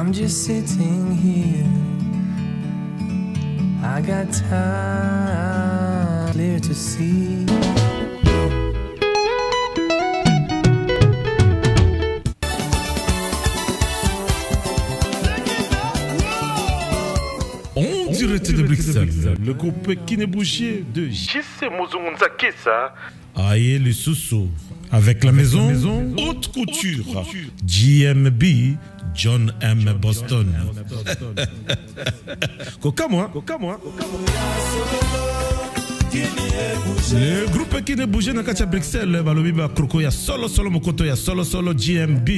I'm just sitting here. I got time clear to see. En direct de Bruxelles, le groupe Kinebouché de JC Mozongonza Kessa Aye le Soussou avec la maison Haute Couture GMB John M. Boston. Coca moi. Le groupe Kinebouché na kacha Bruxelles balobi ba kroko ya solo mokoto ya solo GMB.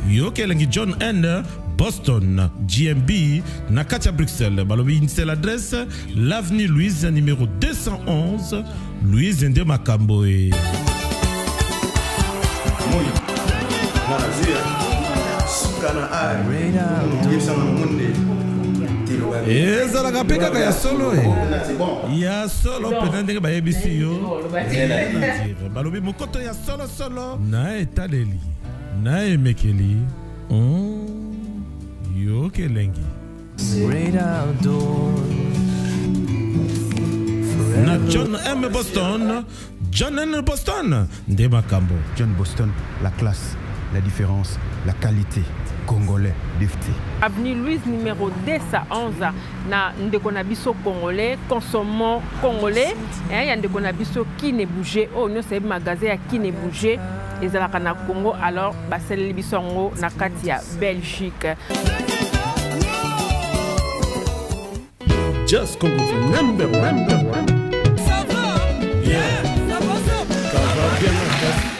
Yo kelengi John N. Boston, GMB, Nakatia Bruxelles. Balobi, c'est l'adresse, l'avenue Louise, numéro 211, Louise Ndé Makamboe. Et ça la peka ya solo ya solo peut-être ba ABC yo. Balobi mokoto ya solo na etaleli. Na emekeli. Yo kelengi. Na John M. Boston. John M. Boston. Ndé Makambo. John Boston, la classe, la différence, la qualité. Congolais, défti. Avenue Louise numéro 211 na ndeko na biso congolais, consommons congolais. Ya ndeko na biso Kinebouché. Oh, nous c'est magasin ya Kinebouché. Ezalaka na Congo, alors basel biso ngo na kati ya Belgique. Just Congo number one.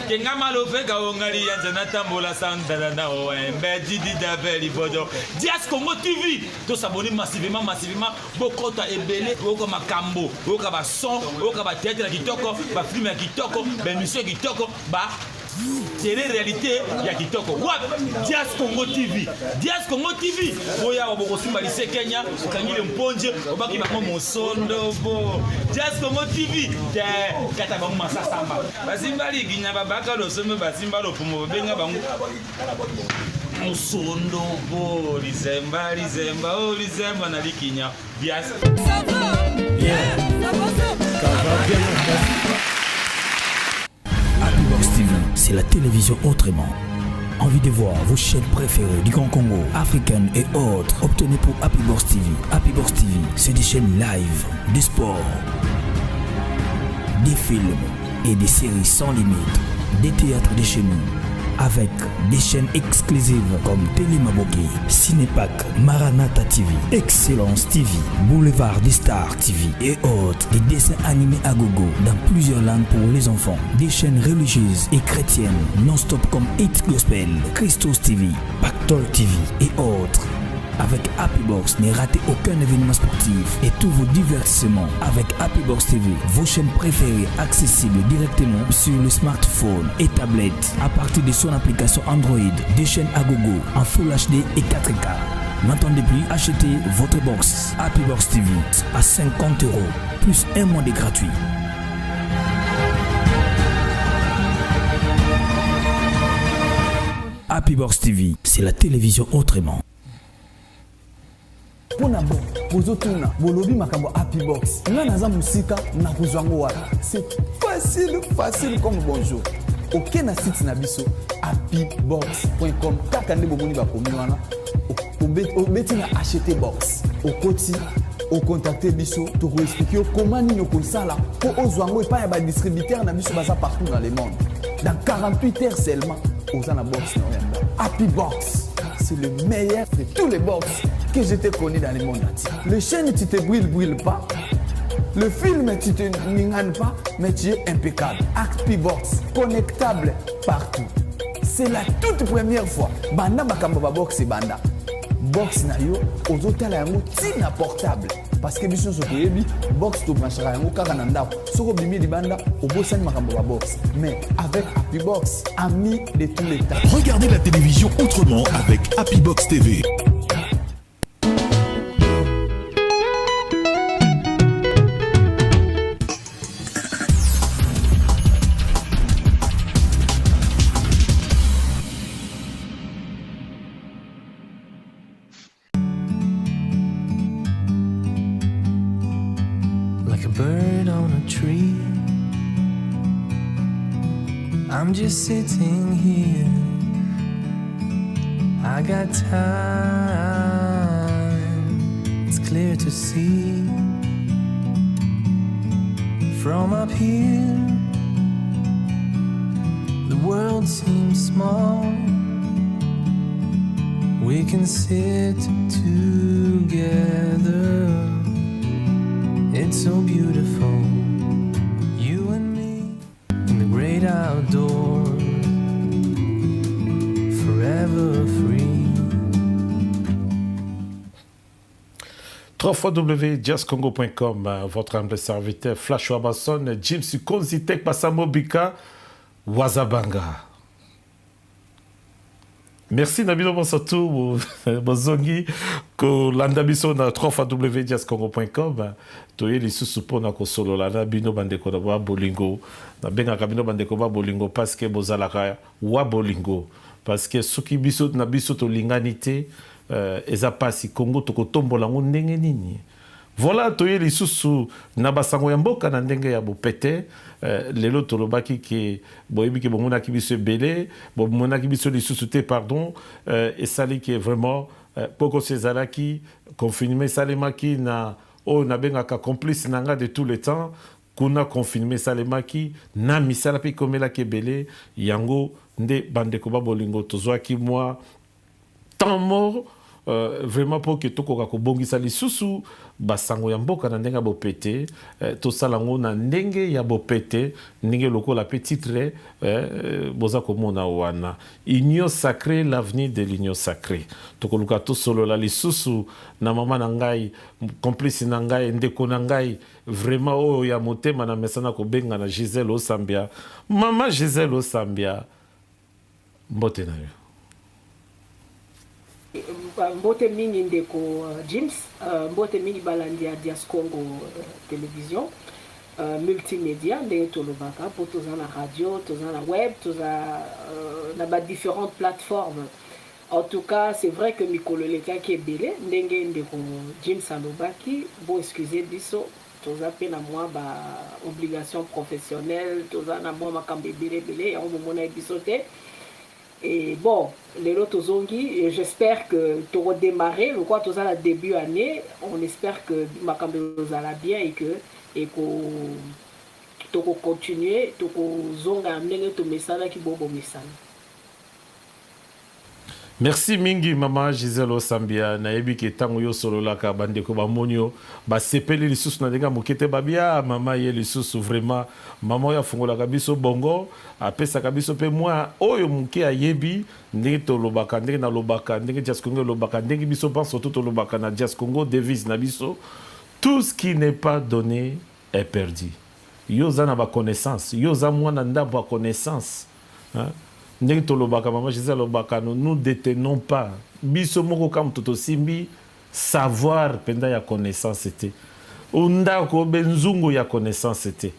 Kenga malove gaongali yanzana tambola sandala na oembe didi daveli bodo Dias Congo TV to s'abonner massivement bokota ebele boko makambo boko ba son boko ba théâtre la kitoko ba film ya kitoko ba émission kitoko ba télé réalité ya kitoko wap Dias Congo TV boya oboko simbalise Kenya ukangile mponje obaki ba mosondo bo Dias Congo TV kata ba masa samba basimbali ginya babaka lo somme basimba lo pumo benga bangu mosondo bo lizemba na likinya Dias ça va bien Happybox TV, c'est la télévision autrement. Envie de voir vos chaînes préférées du Grand Congo, africaines et autres, obtenez pour Happybox TV. Happybox TV, c'est des chaînes live, des sports, des films et des séries sans limite, des théâtres de chez nous, avec des chaînes exclusives comme Télémaboki, Cinépack, Maranatha TV, Excellence TV, Boulevard des Stars TV et autres, des dessins animés à gogo dans plusieurs langues pour les enfants, des chaînes religieuses et chrétiennes non-stop comme Hit Gospel, Christos TV, Pactol TV et autres. Avec Happybox, ne ratez aucun événement sportif et tous vos divertissements. Avec Happybox TV, vos chaînes préférées accessibles directement sur le smartphone et tablette à partir de son application Android. Des chaînes à gogo en Full HD et 4K. N'attendez plus, achetez votre box Happybox TV à 50 € plus un mois de gratuit. Happybox TV, c'est la télévision autrement. Pona bon, bozotuna, bolobi makambo Happybox. Nga naza musika na kuzwango wala. C'est facile comme bonjour. Ok na site na biso happybox.com. Kaka nde bomoni bakomi wana. Obeti na acheter box. Okoti, o contacter biso, to ko expliquer comment nino ko sala po ozwango et pas ya ba distributeur na biso baza partout dans le monde. Dans 48 heures seulement, ozana box na yamba. Happybox, c'est le meilleur de tous les box que je t'ai connu dans le monde entier. Le chaîne, tu te brûles pas. Le film, tu te n'inganes pas, mais tu es impeccable. Happybox, connectable partout. C'est la toute première fois. Banda bakamba box et banda. Box na yo, ozotala yango tina portable. Parce que biso sokoyebi box to branchera yango kaka na ndako. Soko bimi di banda, obosani makambo box. Mais avec Happybox, ami de tous les temps. Regardez la télévision autrement avec Happybox TV. a bird on a tree. I'm just sitting here. I got time. It's clear to see from up here. The world seems small. We can sit together. It's so beautiful, you and me in the great outdoors, forever free. www.jazzcongo.com, votre humble serviteur Flash Wabasson, Jim Sukonzitek Pasamobika, Wazabanga. Merci Nabino Bonsotou, Bozongi, ko landa biso na www.jazzcongo.com. Toye li susupo na kosolo la Nabino bandeko na wa bolingo. Na benga kabino bandeko ba bolingo parce que bozalaka wa bolingo. Parce que suki biso na biso to linganité eza pasi Congo to kotombola ngo ndenge nini. Voilà toye li susu na basango ya mboka na ndenge ya bopete. Lelo tolobaki ke boyebi ke bomona ki biso belé bomona ki biso lisusu te pardon et sali ki vraiment poko sezalaki confinement salemaki na o na bengaka complice nanga de tout le temps kuna confinement salemaki na misala pe komela ke belé yango nde bandeko ba bolingo tozwaki moi temps mort vraiment pour que tokoka kobongisa lisusu basango ya mboka na ndenge ya bopete tosala ngo na ndenge ya bopete ndenge lokola petitre boza komona wana union sacrée, l'avenir de l'union sacrée tokoluka tosolola lisusu na mama na ngai complice na ngai ndeko na ngai vraiment oyo ya motema na mesana kobenga na Gisèle Osambia. Mama Gisèle Osambia, mbote na yo. Mbote mingi ndeko James, mbote mingi balandi ya Dias Congo télévision, multimédia, ndenge tolobaka, pour toza na radio, toza na web, toza na ba différentes plateformes. En tout cas, c'est vrai que mikolo leka ki ebele, ndenge ndeko James alobaki, bon excusez biso, toza pe na moi ba obligation professionnelle, toza na moi makambe ebele, ya omona biso te. Et bon, les lotos zongi, j'espère que tu vas démarrer. Je crois que tu as le début d'année. On espère que Makambe va bien et que tu vas continuer. Tu vas amener ton message qui est bon message. Merci mingi mama Gisèle Osambia na yebi ke tango yo solo la ka bandeko ba monyo ba sepeli lisusu na denga mokete babia mama ye lisusu vraiment mama ya fungola ka biso bongo apesa ka biso pe moi oyo muke ayebi ndenge to lobaka ndenge na lobaka ndenge Jazz Congo lobaka ndenge biso pense surtout to lobaka na Jazz Congo devise na biso tout ce qui n'est pas donné est perdu. Yo za na ba connaissance yo za mwana ndabo ba connaissance hein? Ndenge tolobaka mama Gisèle lobaka nous détenons pas biso moko kam toto simbi savoir penda ya connaissance était ondako benzungu ya connaissance était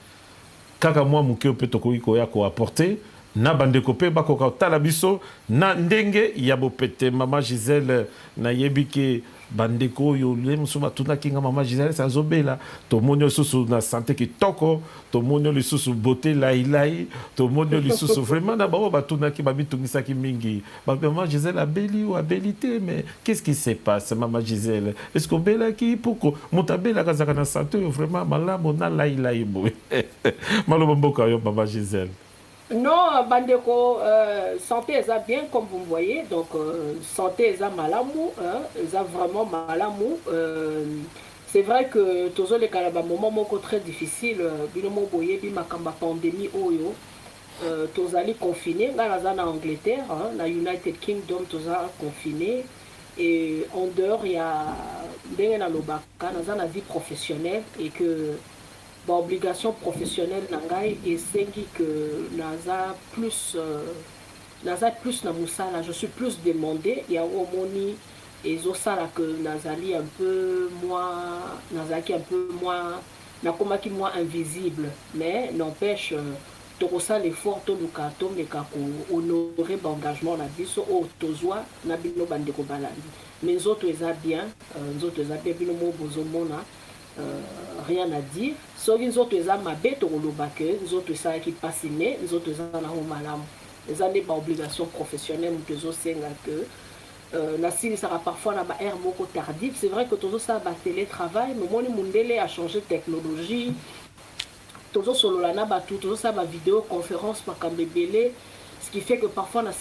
kaka moi muke pe tokoki ko ya ko apporter na bandeko pe bakoka tala biso na ndenge ya bopete mama Gisèle na yebike bandeko yo le musuma tuna kinga mama Gisèle sa zobela to monyo susu na santé ki toko to monyo li susu beauté lailai to monyo li susu vraiment na ba tuna ki babi tungisa ki mingi ba mama Gisèle abeli ou abilité mais qu'est-ce qui se passe mama Gisèle est-ce qu'on bela ki poko mutabela kazaka na santé vraiment malamo na lailai bo malo mboka yo mama Gisèle. Non, bandeko, santé est bien comme vous me voyez, donc santé est malamou, est vraiment malamou. C'est vrai que tous les cas, moment très difficile, binomo boye bi makamba pandémie oyo, tous allés confinés, là en Angleterre, na United Kingdom tous allés confinés et en dehors il y a bien na lobaka, na vie professionnelle et que obligation professionnelle nangai et c'est que naza plus na musala je suis plus demandé il y a au moni et zosala que nazali un peu moins nazaki un peu moins na komaki moins invisible mais n'empêche tokosa l'effort to lukato meka ko honorer l'engagement na biso o tozwa na bino bandeko balandi mais nzoto eza bien bino mo bozomona rien à dire. Sauf nous autres, les amis, nous autres, ça qui passe, nous autres, les amis, pas obligation professionnelle, nous autres, que la CIL sera parfois dans une ère beaucoup tardive. C'est vrai que tout ça, télétravail, mais moi, le a changé de technologie. Tout ça, vidéoconférence, ce qui fait que parfois, on a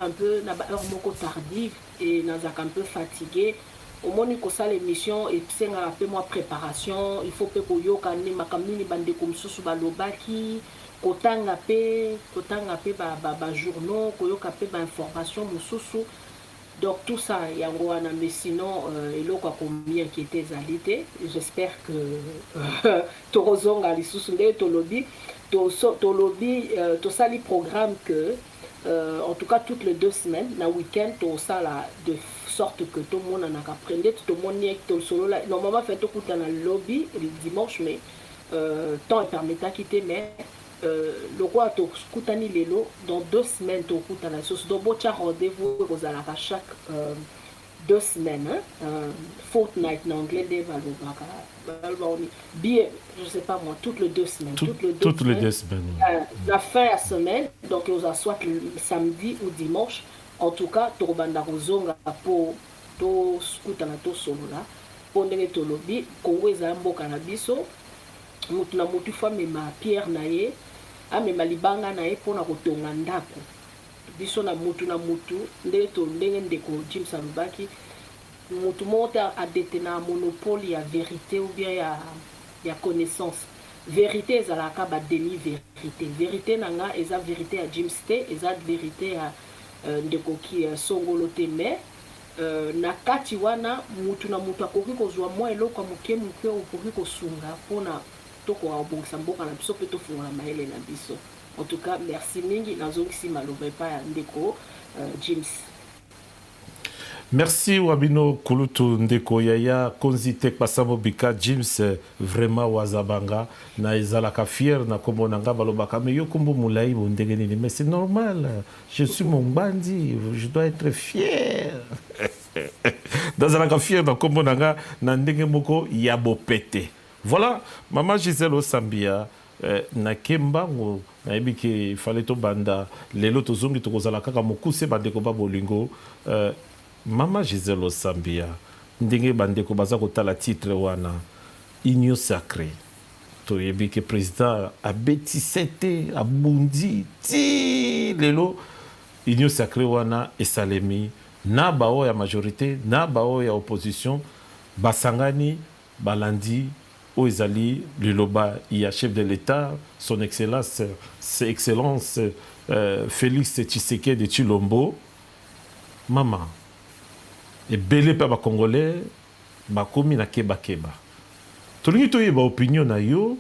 un peu dans une heure beaucoup tardive et on est un peu fatigué. Au moins que ça l'émission et c'est un peu moins préparation, il faut que yo kane makamini bande comme sous balobaki kotanga pe ba journaux koyo kapé ba information mususu. Donc tout ça yango wana, mais sinon eloko combien qui était alité, j'espère que torozonga lisusu nde tolobi to sali programme que en tout cas toutes les 2 semaines na week-end to ça là de sorte que tout le monde en a appris, tout le monde est tout solo là. Normalement fait tout dans le lobby le dimanche, mais temps est permettant quitter, mais le roi to koutani lelo dans 2 semaines to koutana sauce donc bon rendez-vous aux à chaque 2 semaines, fortnight en anglais des bien, je sais pas moi, toutes les 2 semaines. Toutes les 2 semaines. La fin de semaine, donc on soit le samedi ou dimanche. En tout cas, to banda rozonga pour to skuta na to solo là. Pour ndenge to lobby, Congo eza mboka na biso. Mutu na mutu fa mema pierre na ye, a mema libanga na ye pona kotonga ndako. Biso na mutu ndenge ndeko James Alubaki. Mutu mota a détenu monopole ya vérité ou bien ya connaissance. Vérité ezalaka ba demi vérité. Vérité nanga eza vérité ya James T, eza vérité ya ndeko ki songolo te, mais na kati wana mutu na mutu akoki kozwa mwa eloko moke okoki kosunga mpona tokoka kobongisa mboka na biso mpe tofungola mayele na biso. En tout cas, merci mingi nazongisi maloba epai ya ndeko James. Merci Wabino Kulutu Ndeko Yaya Konzite Pasamo Bika James vraiment wazabanga na ezalaka fier na kombo nanga balobaka mais yo kombo mulai bondengeni mais c'est normal, je suis mon bandi, je dois être fier. Dans la fier na kombo nanga na ndenge moko ya bopete. Voilà, maman Gisèle Osambia na kembango na ebiki il fallait to banda lelo tozongi tokozala kaka mokuse bandeko ba bolingo. Mama Gisèle Osambia ndenge bandeko baza kotala titre wana Union Sacrée toyebi ke président abeti sete abundi ti lelo Union Sacrée wana esalemi na bao ya majorité na bao ya opposition basangani balandi o ezali liloba ya chef de l'État son excellence Félix Tshisekedi Tshilombo. Mama et belé pa ba congolais bakomi na keba tolingi toyeba opinion na yo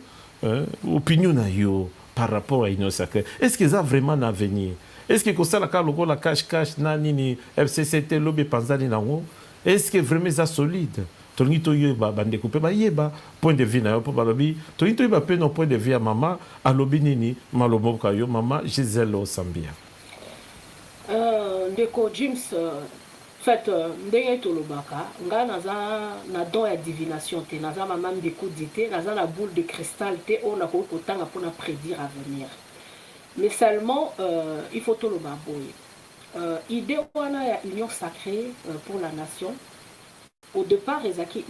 par rapport à Union Sacrée. Est-ce que ça vraiment un avenir? Est-ce que kosala ka lokola cash na nini FCCT lobe panzani nango? Est-ce que vraiment ça solide? Tolingi toyeba bande couper ba yeba point de vue na yo po balobi tolingi toyeba pe no point de vue ya mama alobi nini malobo ka yo mama Gisèle Osambia. Ndeko James fait ndenge tolobaka nga naza na don ya divination te naza mama mbeko dite naza na boule de cristal te on a kotanga pour prédire avenir, mais seulement il faut toloba boye idée wana ya union sacrée pour la nation au départ ezaki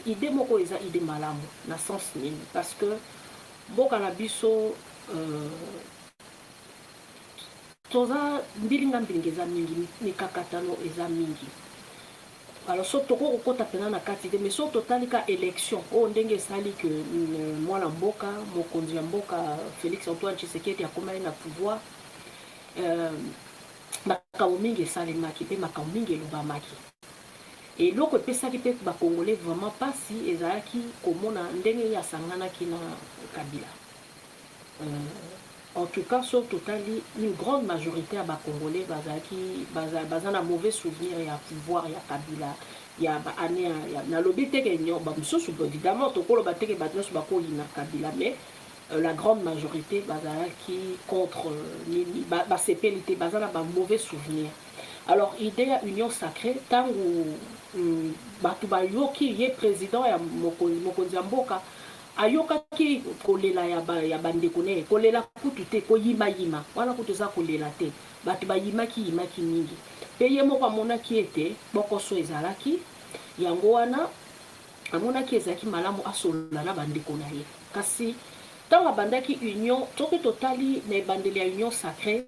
idée moko eza idée malamu na sens nini parce que mboka na biso toza mbilinga eza mingi mikakatano eza mingi. Alors so toko kokota pena na kati de mais so totalika élection o ndenge sali que mwana mboka mokonzi ya mboka Félix Antoine Tshisekedi akoma na pouvoir makambo mingi esalemaki mpe makambo mingi elobamaki eloko epesaki mpe bakongolais vraiment pasi ezalaki komona ndenge ya sanganaki na Kabila. En tout cas, sur total, une grande majorité à Congolais bazana un mauvais souvenir et à pouvoir et à Kabila. Il y a année na lobby évidemment to kolo bateke batno su bako ina Kabila, mais la grande majorité bazana qui contre ba CPLT bazana ba mauvais souvenir. Alors idée ya union sacrée tangu bato bayoki ye président ya mokonzi ya mboka ayokaki kolela ya bandeko ne kolela kutu te koyimayima wana kutu eza kolela te bato bayimaki mingi mpe ye moko amonaki ete bokoso ezalaki yango wana amonaki ezalaki malamu asolola na bandeko na ye kasi ntango abandaki union soki totali na ebandeli ya union sacrée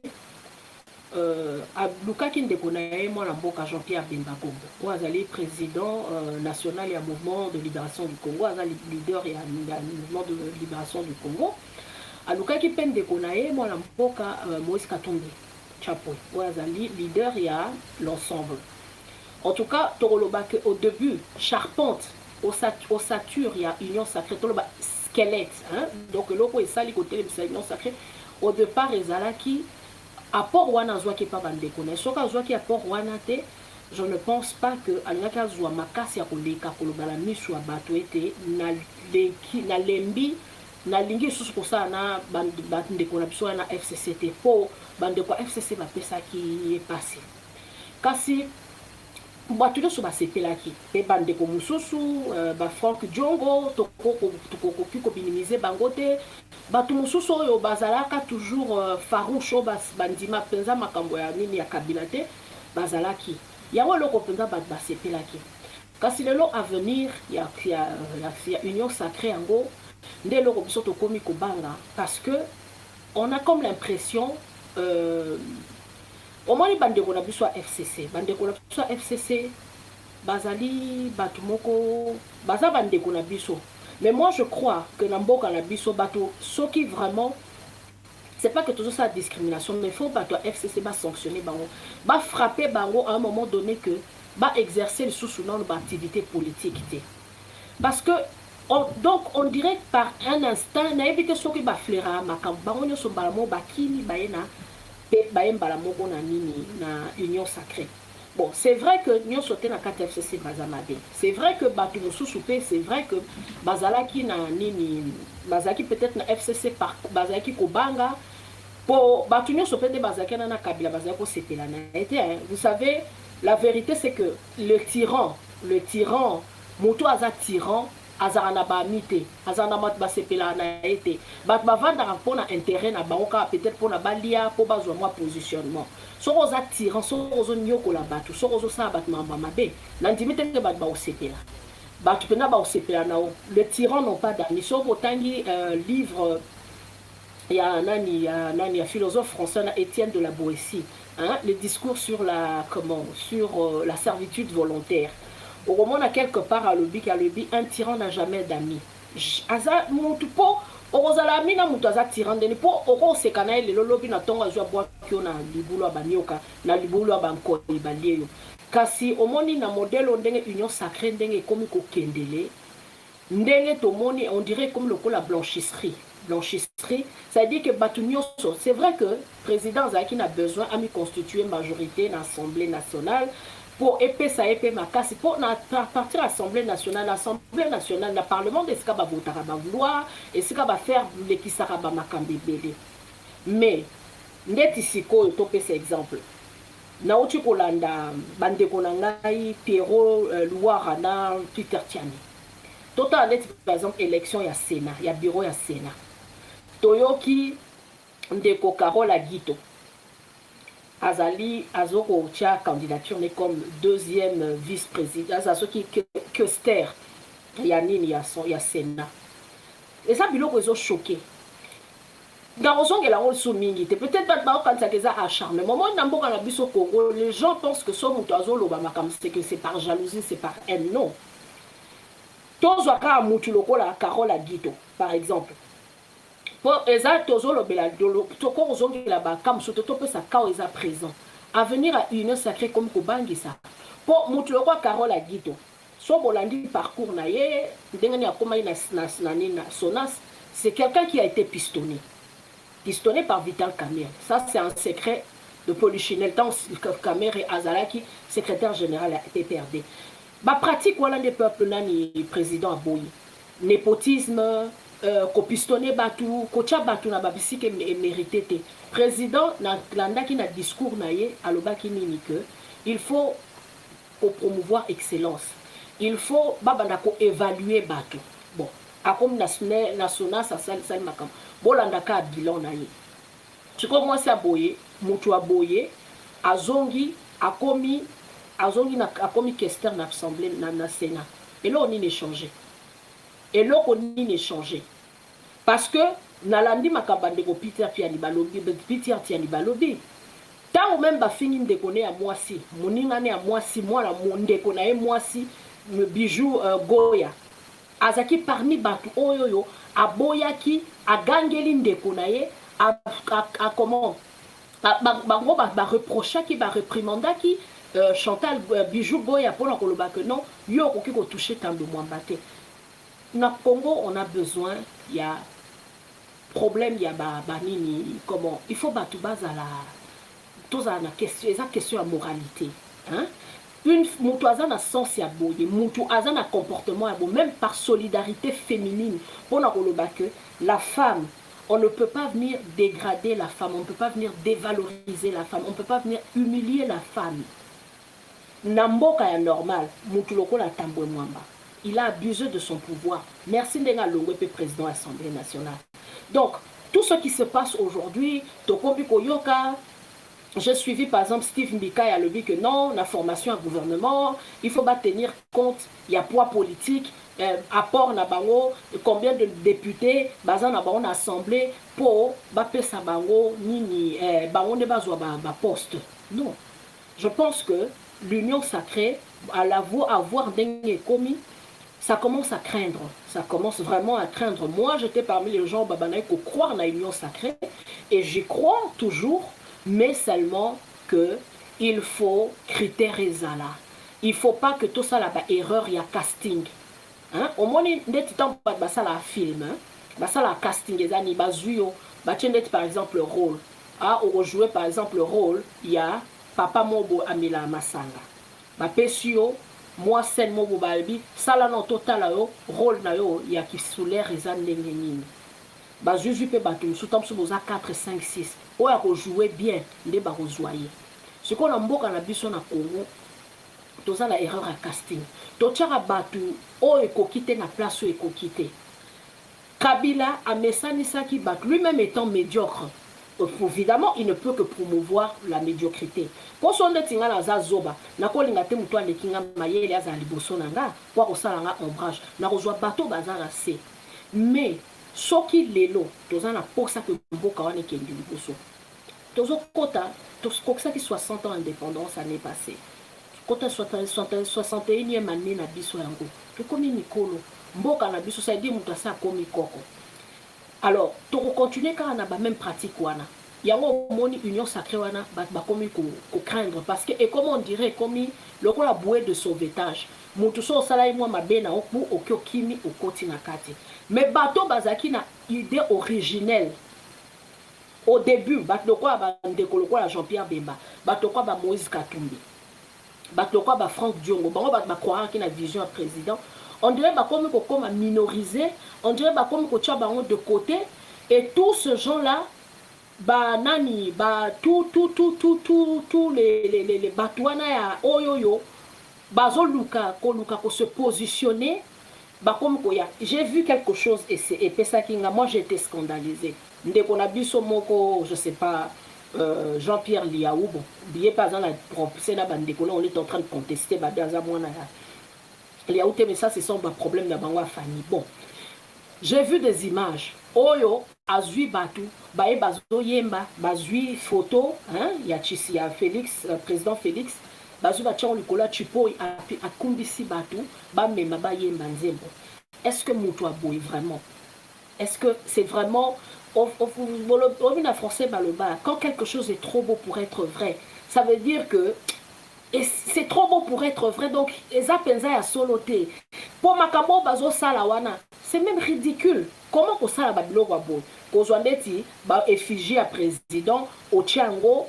alukaki ndeko na ye mwana mboka Jean-Pierre Bemba Kombo oyo azali président national ya mouvement de libération du Congo azali leader ya mouvement de libération du Congo alukaki mpe ndeko na ye mwana mboka Moïse Katumbi Chapoy oyo azali leader ya l'ensemble. En tout cas tokolobaki au début charpente ossature ya union sacrée toloba squelette hein? Donc eloko esali kotelemisa union sacrée au départ ezalaki apport wana azwaki pa bandeko na soki azwaki apport wana te je ne pense pas que alingaki azwa makasi ya koleka koloba na miso ya bato ete nalembi nalingi lisusu kosala na bandeko na biso wana FCC te mpo bandeko ya FCC bapesaki ye pasi kasi bato nyonso basepelaki mpe bandeko mosusu bafrank diongo tokokoki kominimize bango te bato mosusu oyo bazalaka toujours farouche oyo bandima mpenza makambo ya nini ya kabila te bazalaki yango eloko mpenza bato basepelaki kasi lelo avenir ya union sacrée yango nde eloko biso tokomi kobanga parce que on a comme l'impression omoni bandeko na biso ya FCC bandeko na biso ya FCC bazali bato moko baza bandeko na biso mais moi je crois que na mboka na biso bato soki vraiment c'est pas que toujours ça discrimination mais faut bato ya FCC ba sanctionner bango ba frapper bango à un moment donné que ba exercer le sous non ba activité politique te parce que donc on dirait par un instant na éviter soki ba flaira makambo bango nyoso balamo bakini bayena bayembala moko na nini na union sacrée. Bon, c'est vrai que nous sommes dans 4 FCC Bazamabe. C'est vrai que Batu Soupé, c'est vrai que Bazalaki na nini, Bazalaki peut-être na FCC par Bazalaki Kobanga. Pour Batu nous sommes Bazalaki na Kabila Bazalako Sepelana. Vous savez, la vérité c'est que le tyran, Moto Aza tyran, azarana ba mité azarana mat ba sepela na été ba vanda rapona intérêt na bangoka peut-être pour na balia pour bazwa moi positionnement so oza tyran so ozo nyoko la batu so ozo sa bat mamba mabe na ndimite ke bat ba osepela batu pena ba osepela na le tyran non pas d'amis so botangi livre ya nani philosophe français na Étienne de la Boétie hein le discours sur la la servitude volontaire. Au moment à quelque part à l'obi un tyran n'a jamais d'amis. Aza mutu po ozala mina mutu aza tyran deni po oko sekana le lobby na tonga zwa bwa kyo na libulu abanyoka na libulu abanko ibaliyo. Kasi omoni na modèle ndenge union sacrée ndenge komi ko kendele ndenge tomoni on dirait comme le la blanchisserie. Blanchisserie, ça veut dire que Batunyoso, c'est vrai que le président Zaki a besoin de constituer une majorité dans l'Assemblée nationale pour épée ça épée ma casse pour partir à l'Assemblée nationale le Parlement de ce qu'on va voter à vouloir et ce qu'on va faire les qui sera ba makambe belé mais net ici ko topé cet exemple na uti kolanda bande konangai Pierrot Louara na Peter Tiani total net par exemple élection ya Sénat ya bureau ya Sénat toyoki ndeko Carola Guito Azali Azoko tia candidature mais comme deuxième vice-président Azazo qui que Ster Yanini ya Sénat et ça biloko ils ont choqué Garozon que la rôle soumingi peut-être pas quand ça les a acharné moment n'amboka na biso Congo les gens pensent que son mutuazo lobama comme c'est que c'est par jalousie c'est par haine non tozo ka mutu lokola Carola Guito par exemple pour eza tozo lobela dolo toko ozongi la ba kam soto to pesa ka eza présent à venir à union sacrée comme kobangi ça pour mutu lokola Carola Guito so bolandi parcours na ye ndengani akoma na Sonas c'est quelqu'un qui a été pistonné par Vital Kamerhe. Ça, c'est un secret de Polichinelle. Tant Kamerhe et Azalaki, secrétaire général, a été perdu. Ma pratique, voilà des peuples, nani président Aboyi. Népotisme, copistonné batou, kocha batou na babisi qui est mérité. Président, qui na discours naie, alobaki nini que il faut pour promouvoir excellence. Il faut évaluer bateau. Bon, à comme national ça sal makam. Bolandaka bilan na ye. Tu comme moi c'est aboyé, mutu aboyé, azongi akomi questeur na assemblée na Sénat. Et là on y échangé. Et là on y échangé. Parce que nalandi makabande ko Peter Tiani balobi. Tant ou même ba fini ndekone à moi si, moningane à moi si, moi la ndekona e moi si, me bijou Goya. Azaki parmi batu oyoyo aboyaki agangeli ndekona ye a comment ba reprocha ki ba reprimanda ki Chantal bijou Goya pour koloba que non yo koki ko toucher tant de mwambate. Na Congo on a besoin il y a problème il y a nini comment il faut batu bazala tous à la question à moralité hein une mutu azana sens ya boye mutu azana comportement ya bo même par solidarité féminine pour na que la femme on ne peut pas venir dégrader la femme, on ne peut pas venir dévaloriser la femme, on ne peut pas venir humilier la femme. Namboka ya normal mutu lokola tambwe mwamba il a abusé de son pouvoir. Merci Ndenga Longwe président de l'Assemblée nationale. Donc tout ce qui se passe aujourd'hui tokombi koyoka. J'ai suivi par exemple Steve Mbika a dit que non, la formation à gouvernement, il faut pas tenir compte, il y a poids politique, apport na bango, combien de députés, bazan na bango assemblée pour baper sa bango nini bango ne bazwa ba poste. Non. Je pense que l'union sacrée à avoir dingue commis, ça commence à craindre. Ça commence vraiment à craindre. Moi, j'étais parmi les gens babanaï qui croient dans l'union sacrée et j'y crois toujours. Mais seulement que il faut critères là. Il ne faut pas que tout ça là erreur il y a casting. Hein? Au moins net temps pas ça la film hein? Bah ça la casting les ani bazuyo bah par exemple le rôle. Ah on jouer par exemple le rôle il y a papa mobo Amila Masanga. Bah pesio moi scène mobo balbi ça là non total yo rôle na yo il y a qui soulaire les andengenine. Bah Jésus peut battre sous temps sous 4 5 6. On a joué bien les barozoyer. Ce qu'on a mboka na biso na Congo, tout ça la erreur à casting. Tochara batu o ekokite na place o ekokite. Kabila a mesani saki bat lui-même étant médiocre. Évidemment, il ne peut que promouvoir la médiocrité. Quand on est tinga na zazoba, na ko linga te muto ande kinga mayele aza liboso nanga, kwa ko sala nga ombrage, na rozwa bateau bazara se. Mais soki lelo toza na posa que mboka wana kendi liboso tozo kota toza ki 60 ans d'indépendance année passée kota 61e année na biso yango tokomi mikolo mboka na biso ça dit muta sa komi koko alors to continuer kana na ba même pratique wana yango moni union sacrée wana ba komi ko craindre parce que et comme on dirait komi lokola bouée de sauvetage mutu so sala moi mabena oku okokimi okoti na kati. Mais bateau bazaki na idée originelle. Au début, bateau quoi ba Jean-Pierre Bemba, bateau quoi ba Moïse Katumbi, bateau quoi ba Franck Diongo, ba croire qu'il a vision président. On dirait ba comme minoriser, on dirait ba comme tia bango de côté et tous ce gens là ba nani ba tout les batouana ya oyoyo bazo luka ko se positionner. J'ai vu quelque chose et ça qui moi j'ai été scandalisé. Ndeko na biso moko je sais pas Jean-Pierre Liaou bon billet pas dans la c'est na bandeko on est en train de contester ba dans mwana Liaou mais ça c'est son problème na bangwa famille. Bon j'ai vu des images oyo azui batu bae bazo yemba bazui photo hein il y a Félix président Félix bazu ba tchon likola chipo a kumbisi batu ba mema ba yemba nzembo. Est-ce que mutu aboy vraiment? Est-ce que c'est vraiment au français baloba quand quelque chose est trop beau pour être vrai, ça veut dire que c'est trop beau pour être vrai donc eza penza ya soloté. Pour makambo bazo sala wana, c'est même ridicule. Comment ko sala ba biloko aboy? Ko zwandeti ba effigie à président au Tiango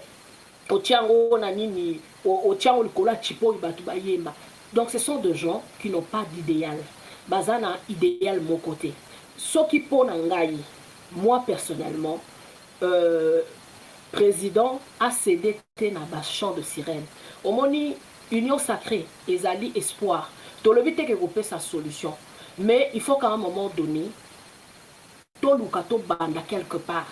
na nini au Tiango likola chipo batu ba yemba. Donc ce sont des gens qui n'ont pas d'idéal. Bazana idéal mon côté. Ce qui pose ngai, moi personnellement, président a cédé na ba chant de sirène. omoni union sacrée ezali espoir tolobi te ke kope sa solution mais il faut qu'à un moment donné toluka to banda quelque part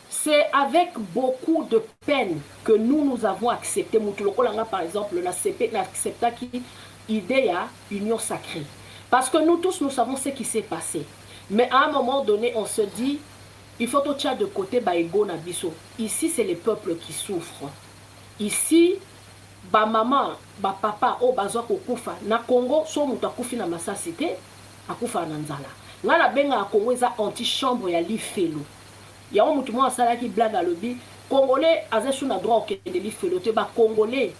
c'est avec beaucoup de peine que nous avons accepté Moutoulokolanga par exemple l'accepta qui idée à union sacrée parce que nous tous nous savons ce qui s'est passé mais à un moment donné on se dit il faut tout de côté baego na biso ici c'est les peuples qui souffrent ici ba maman ba papa o bazwa kokufa na Congo so mutu akufi na masasi te akufa na nzala ngala benga Congo eza anti-chambre ya lifelo ya mutu mo asala ki blague alobi congolais azesu na droit okende lifelo te ba congolais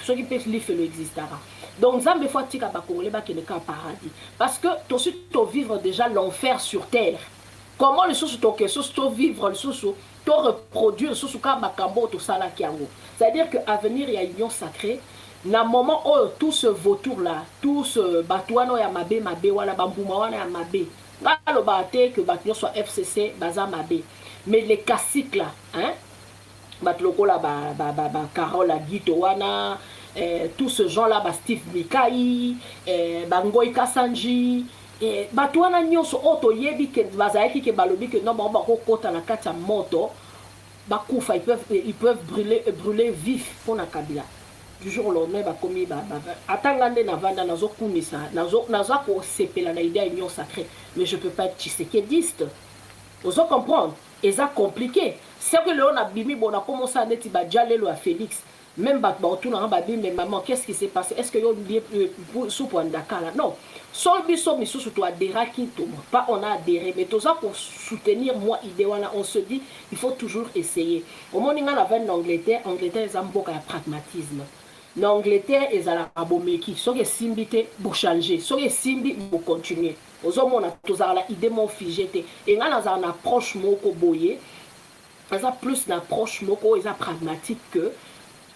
ce qui peut lifelo existera donc zambe faut tika ba congolais ba kende ka paradis parce que to suite vivre déjà l'enfer sur terre comment les sous to que sous to vivre les sous to reproduire sous ka makambo to sala kiango c'est-à-dire que avenir ya union sacrée na moment où tout ce vautour là tout ce batouano ya mabe wala bambuma wana ya mabe ngalo baté que batio soit FCC baza mabe mais les classiques là hein batloko la ba Carole Agito wana tout ce gens là ba Steve Mikai Bangoy Kasanji batouana nyonso auto yebi que bazaiki que balobi que non ba kokota na kati ya moto bakufa ils peuvent brûler vif pour na kabila du jour au lendemain bakomi atangande na vanda nazo kumisa nazo ko sepela na idée union sacrée mais je peux pas être tshisekidiste vous comprendre et ça compliqué c'est que le on a bimi bon a commencé à neti ba jalelo à Félix même ba tout na ba bimi mais maman qu'est-ce qui s'est passé est-ce que yo lié sous point Dakar là non sol biso misusu to adhérer qui to pas on a adhéré mais tout ça pour soutenir moi idée wana on se dit il faut toujours essayer au moment où on avait l'Angleterre ils ont beaucoup de pragmatisme l'Angleterre ils ont la bomeki so que simbité pour changer so que simbi pour continuer aux hommes on a tous la idée mon figé et là on a une approche moko boyé ça plus une approche moko ils ont pragmatique que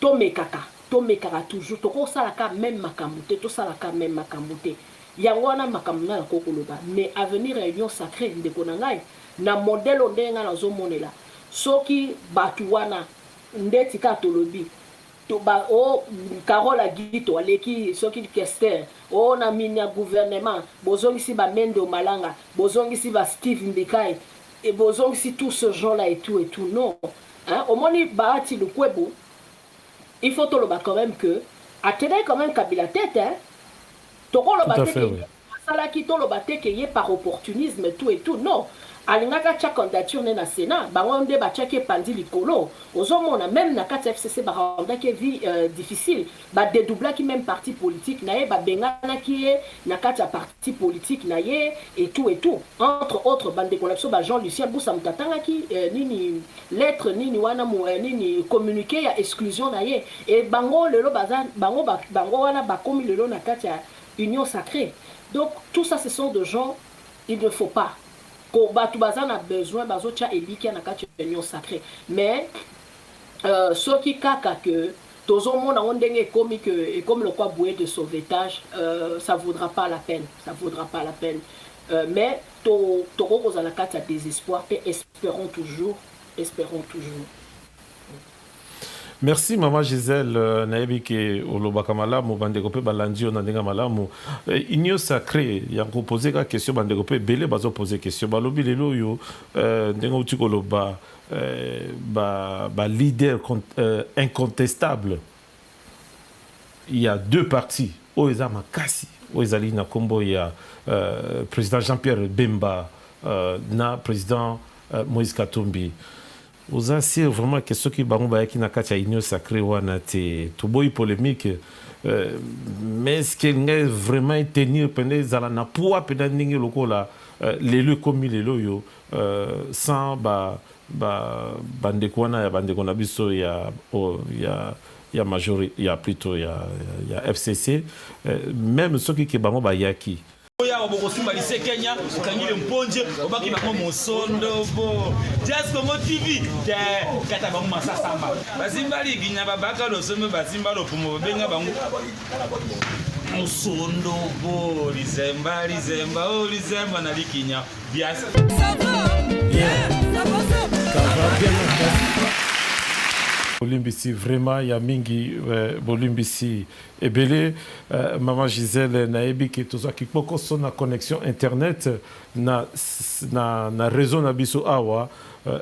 tomekaka toujours to ko sala ka même makamute to sala ka même makamute yangwana makamuna ya kokoloba mais avenir réunion sacrée ndeko na ngai na modèle ondenga na zomonela soki batuwana ndeti ka tolobi to ba o Carole Agito aleki soki Kester o na minia gouvernement bozongi si ba Mendo Malanga bozongi si ba Steve Mbikai et bozongi si tout ce gens là et tout non hein au moni baati le kwebo il faut toloba quand même que atteindre quand même Kabila tête hein toko lo batte que sala ki to lo batte que y par opportunisme tout non alingaka cha candidature na Sénat bangonde ba cheke pandi likolo ozomona même na kati FCC ba randa ke vie difficile ba dédoubla ki même parti politique na ye ba bengana ki na kati parti politique na ye et tout entre autres bande collapso ba Jean-Lucien Boussa mtatanga ki nini lettre nini wana nini communiqué ya exclusion na ye et bango lelo bazan bango wana ba komi lelo na kati ya union sacrée donc tout ça ce sont de gens il ne faut pas combattre bazan a besoin bazocha eliki na kati ya union sacrée mais ceux qui kaka que tozo mona ondenge comme que et comme le quoi bouée de sauvetage ça vaudra pas la peine mais to ko na kati ya désespoir et espérons toujours. Merci maman Gisèle nayebi ke olobaka malamu bandeko pe balandi na ndenga malamu union sacrée yango poser ka question bandeko pe belé bazo poser question balobi lelo yo ndenga uti koloba ba leader incontestable il y a deux partis oeza makasi oezali na kombo ya président Jean-Pierre Bemba na président Moïse Katumbi. Vous avez vraiment question qui est qui n'a qu'à union sacrée ou à tout boy polémique, mais est-ce qu'il est vraiment tenir pendant zala poids pendant ningi loko là l'élu comme l'élu sans bande kwana ya bande kona biso ya majorité il y a plutôt il y a FCC même ceux qui bango ba yaki oya obokosimba lise Kenya okangile mponje obaki bango mosondo bo just Congo TV te kata bango masasamba bazimba liginya babaka losome bazimba lopumo benga bango mosondo bo lizemba na likinya bias ça va bien Bolimbisi vraiment ya mingi bolimbisi ebele maman Gisèle nayebi ke toza kipoko so na connexion internet na réseau na biso awa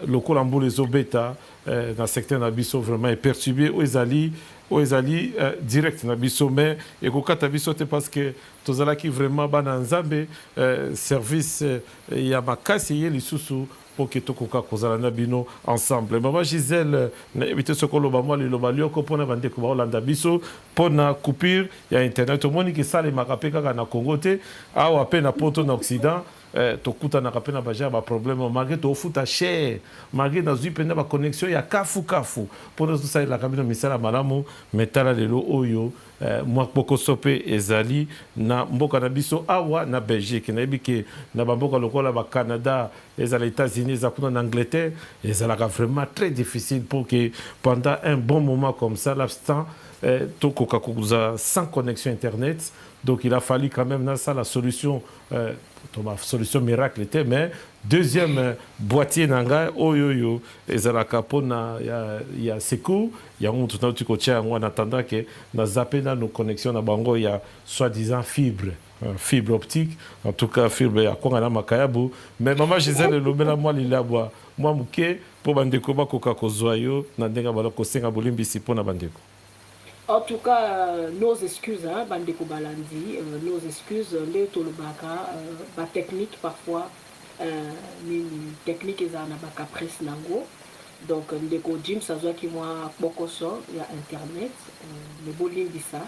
lokola mbula ezobeta na secteur na biso vraiment est perturbé o ezali direct na biso mais ekokata biso te parce que tozalaki vraiment bana nzambe service ya makasi ye lisusu pour que tokoka kozala na bino ensemble. Maman Gisèle nayebi te sokoloba mwa liloba lioko mpona bandeko baolanda biso mpona coupure ya internet omoni ke salemaka mpe kaka na Congo te awa mpe na poto na Occident tokutanaka mpe na baja baproblème malgré tofuta cher malgré nazwi mpenza baconnexion ya kafu mpona tosalelaka bino misala malamu metala lelo oyo mwa pokoso mpe ezali na mboka na biso awa na Belgique nayebi ke na bamboka lokola bacanada ezala États-Unis eza kuna na Angleterre ezalaka vraiment très difficile pour que pendant un bon moment comme ça l'instant tokoka koza sans connexion internet donc il a fallu quand même ça la solution solution miracle était mais deuxième boîtier nanga oyoyo ezalaka pona ya secours ya mutu na tuko tia en attendant que na zappé na nos connexions na bango ya soi-disant fibre optique en tout cas fibre ya konga na makayabu mais maman Gisèle lobela moi lilabwa moi muke po bandeko bakoka kozwa yo na ndenga bala kosenga bolimbisi pona bandeko. En tout cas, nos excuses, hein, Bandeko Balandi, nos excuses, les Tolobaka, la technique parfois, les techniques ils ont un caprice nango. Donc, Ndeko Jim, ça doit qu'il moi beaucoup ça, il y a internet, les bolines dit ça.